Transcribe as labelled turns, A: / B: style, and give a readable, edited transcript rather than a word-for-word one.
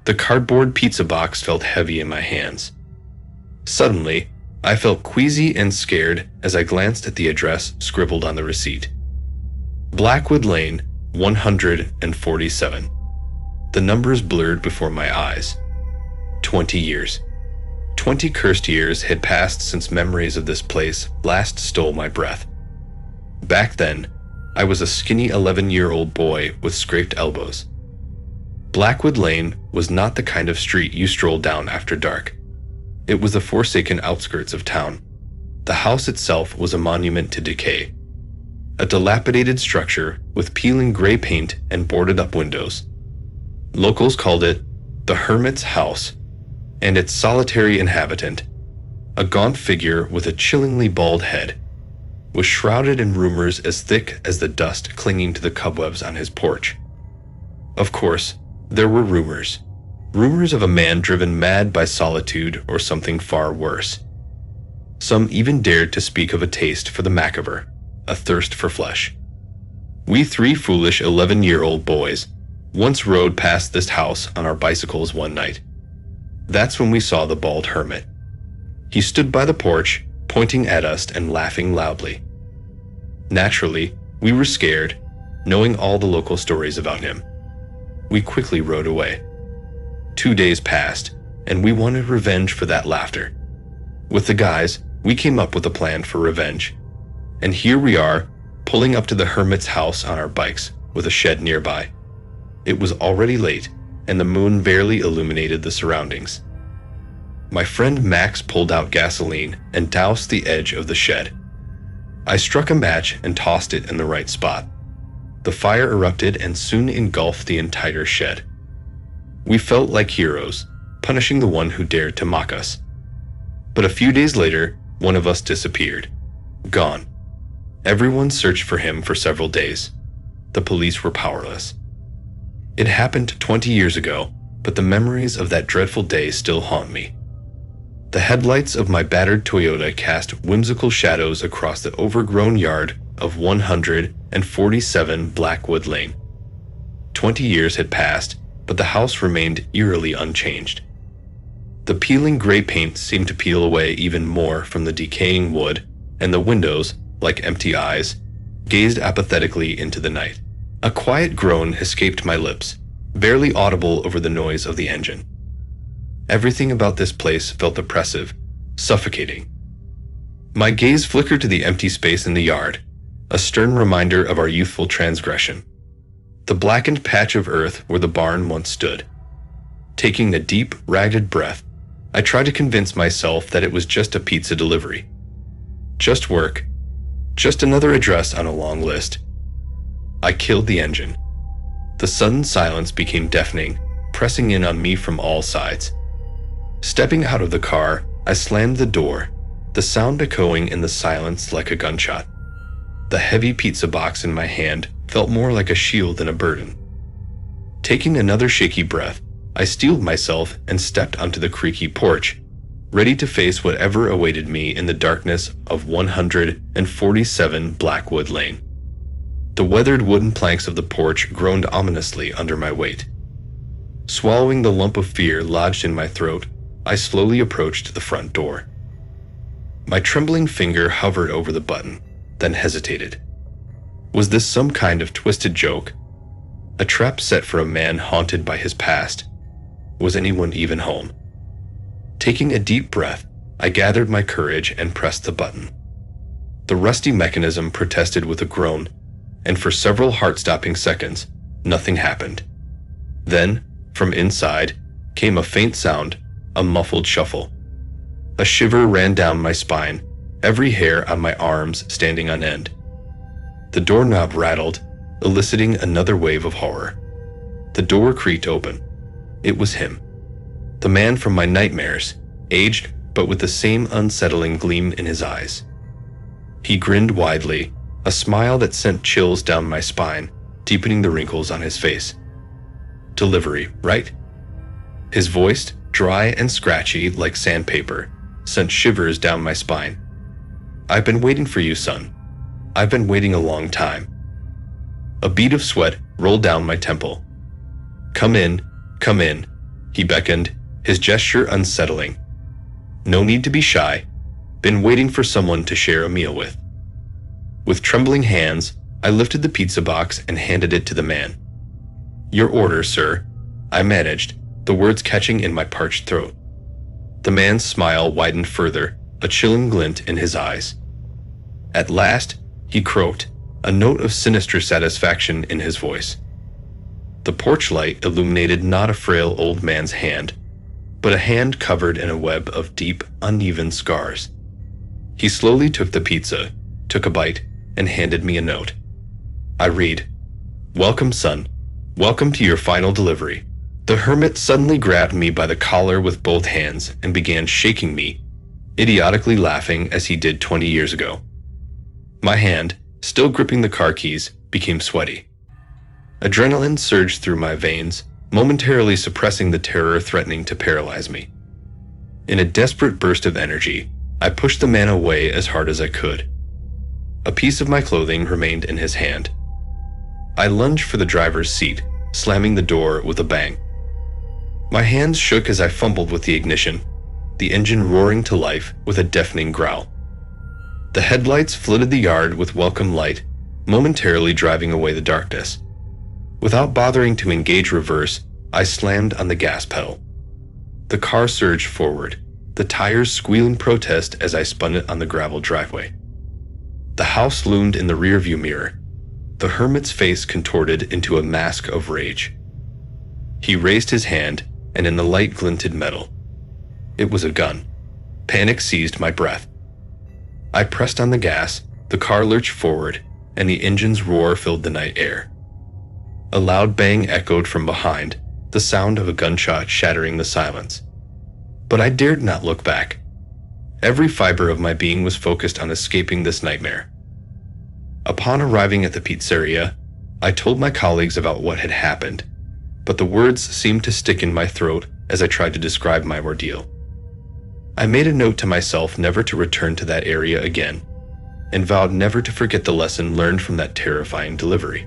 A: The cardboard pizza box felt heavy in my hands. Suddenly, I felt queasy and scared as I glanced at the address scribbled on the receipt. Blackwood Lane, 147. The numbers blurred before my eyes. 20 years. 20 cursed years had passed since memories of this place last stole my breath. Back then, I was a skinny 11-year-old boy with scraped elbows. Blackwood Lane was not the kind of street you stroll down after dark. It was the forsaken outskirts of town. The house itself was a monument to decay. A dilapidated structure with peeling gray paint and boarded-up windows. Locals called it the Hermit's house, and its solitary inhabitant, a gaunt figure with a chillingly bald head, was shrouded in rumors as thick as the dust clinging to the cobwebs on his porch. Of course, there were rumors. Rumors of a man driven mad by solitude or something far worse. Some even dared to speak of a taste for the macabre, a thirst for flesh. We three foolish 11-year-old boys once rode past this house on our bicycles one night. That's when we saw the bald hermit. He stood by the porch, pointing at us and laughing loudly. Naturally, we were scared, knowing all the local stories about him. We quickly rode away. 2 days passed, and we wanted revenge for that laughter. With the guys, we came up with a plan for revenge. And here we are, pulling up to the hermit's house on our bikes, with a shed nearby. It was already late, and the moon barely illuminated the surroundings. My friend Max pulled out gasoline and doused the edge of the shed. I struck a match and tossed it in the right spot. The fire erupted and soon engulfed the entire shed. We felt like heroes, punishing the one who dared to mock us. But a few days later, one of us disappeared. Gone. Everyone searched for him for several days. The police were powerless. It happened 20 years ago, but the memories of that dreadful day still haunt me. The headlights of my battered Toyota cast whimsical shadows across the overgrown yard of 147 Blackwood Lane. 20 years had passed, but the house remained eerily unchanged. The peeling gray paint seemed to peel away even more from the decaying wood, and the windows, like empty eyes, gazed apathetically into the night. A quiet groan escaped my lips, barely audible over the noise of the engine. Everything about this place felt oppressive, suffocating. My gaze flickered to the empty space in the yard, a stern reminder of our youthful transgression. The blackened patch of earth where the barn once stood. Taking a deep, ragged breath, I tried to convince myself that it was just a pizza delivery. Just work. Just another address on a long list. I killed the engine. The sudden silence became deafening, pressing in on me from all sides. Stepping out of the car, I slammed the door, the sound echoing in the silence like a gunshot. The heavy pizza box in my hand felt more like a shield than a burden. Taking another shaky breath, I steeled myself and stepped onto the creaky porch, ready to face whatever awaited me in the darkness of 147 Blackwood Lane. The weathered wooden planks of the porch groaned ominously under my weight. Swallowing the lump of fear lodged in my throat, I slowly approached the front door. My trembling finger hovered over the button, then hesitated. Was this some kind of twisted joke? A trap set for a man haunted by his past? Was anyone even home? Taking a deep breath, I gathered my courage and pressed the button. The rusty mechanism protested with a groan, and for several heart-stopping seconds, nothing happened. Then, from inside, came a faint sound, a muffled shuffle. A shiver ran down my spine, every hair on my arms standing on end. The doorknob rattled, eliciting another wave of horror. The door creaked open. It was him. The man from my nightmares, aged but with the same unsettling gleam in his eyes. He grinned widely, a smile that sent chills down my spine, deepening the wrinkles on his face. Delivery, right? His voice, dry and scratchy like sandpaper, sent shivers down my spine. I've been waiting for you, son. I've been waiting a long time. A bead of sweat rolled down my temple. Come in, He beckoned, his gesture unsettling. No need to be shy. Been waiting for someone to share a meal with. With trembling hands, I lifted the pizza box and handed it to the man. Your order, sir, I managed, the words catching in my parched throat. The man's smile widened further, a chilling glint in his eyes. At last, he croaked, a note of sinister satisfaction in his voice. The porch light illuminated not a frail old man's hand, but a hand covered in a web of deep, uneven scars. He slowly took the pizza, took a bite, and handed me a note. I read, Welcome, son. Welcome to your final delivery. The hermit suddenly grabbed me by the collar with both hands and began shaking me, idiotically laughing as he did 20 years ago. My hand, still gripping the car keys, became sweaty. Adrenaline surged through my veins, momentarily suppressing the terror threatening to paralyze me. In a desperate burst of energy, I pushed the man away as hard as I could. A piece of my clothing remained in his hand. I lunged for the driver's seat, slamming the door with a bang. My hands shook as I fumbled with the ignition, the engine roaring to life with a deafening growl. The headlights flooded the yard with welcome light, momentarily driving away the darkness. Without bothering to engage reverse, I slammed on the gas pedal. The car surged forward, the tires squealing protest as I spun it on the gravel driveway. The house loomed in the rearview mirror, the hermit's face contorted into a mask of rage. He raised his hand, and in the light glinted metal. It was a gun. Panic seized my breath. I pressed on the gas, the car lurched forward, and the engine's roar filled the night air. A loud bang echoed from behind, the sound of a gunshot shattering the silence. But I dared not look back. Every fiber of my being was focused on escaping this nightmare. Upon arriving at the pizzeria, I told my colleagues about what had happened, but the words seemed to stick in my throat as I tried to describe my ordeal. I made a note to myself never to return to that area again, and vowed never to forget the lesson learned from that terrifying delivery.